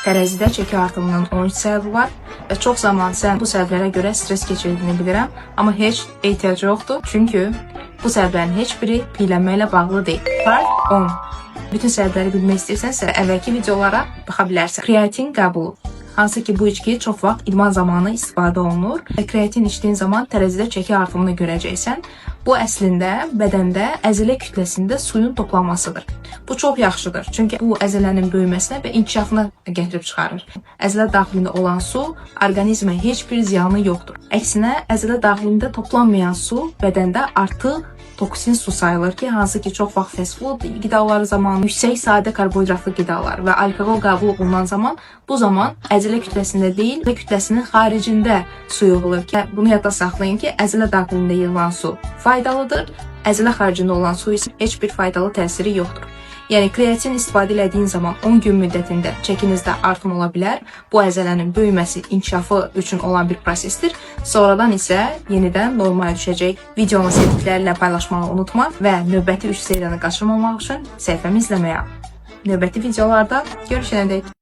Tərəzidə çəki artımının 13 səbəbi var və çox zaman sən bu səbəblərə görə stres keçirdiyini bilirəm, amma heç ehtiyac yoxdur, çünki bu səbəblərin heç biri piyələnməklə bağlı deyil. Part 10. Bütün səbəbləri bilmək istəyirsənsə, əvvəlki videolara baxa bilərsən. Kreatin qəbulu. Hansı ki, bu içki çox vaxt idman zamanı istifadə olunur və kreatin içdiyin zaman tərəzidə çəki artımını görəcəksən. Bu əslində bədəndə əzələ kütləsində suyun toplanmasıdır. Bu çox yaxşıdır, çünki bu əzələnin böyüməsinə və inkişafına gətirib çıxarır. Əzələ daxilində olan su orqanizmə heç bir ziyanı yoxdur. Əksinə, əzələ daxilində toplanmayan su bədəndə artıq toksin su sayılır ki, hansı ki çox vaxt fast food qidaları zamanı, yüksək sadə karbohidratlı qidalar və alkoqol qəbul olunan zaman, bu zaman əzələ kütləsində deyil, və kütləsinin xaricində su yığılır ki, bunu yadda saxlayın ki, əzələ daxilində yığılan su faydalıdır, əzələ xaricində olan su isə heç bir faydalı təsiri yoxdur. Yəni, kreatin istifadə elədiyin zaman 10 gün müddətində çəkinizdə artım ola bilər. Bu əzələnin böyüməsi, inkişafı üçün olan bir prosesdir. Sonradan isə yenidən normaya düşəcək. Videonu sevdiklərlə paylaşmağı unutma və növbəti 3 seriyanı qaçırmamaq üçün səhifəmi izləməyə. Növbəti videolarda görüşənədək.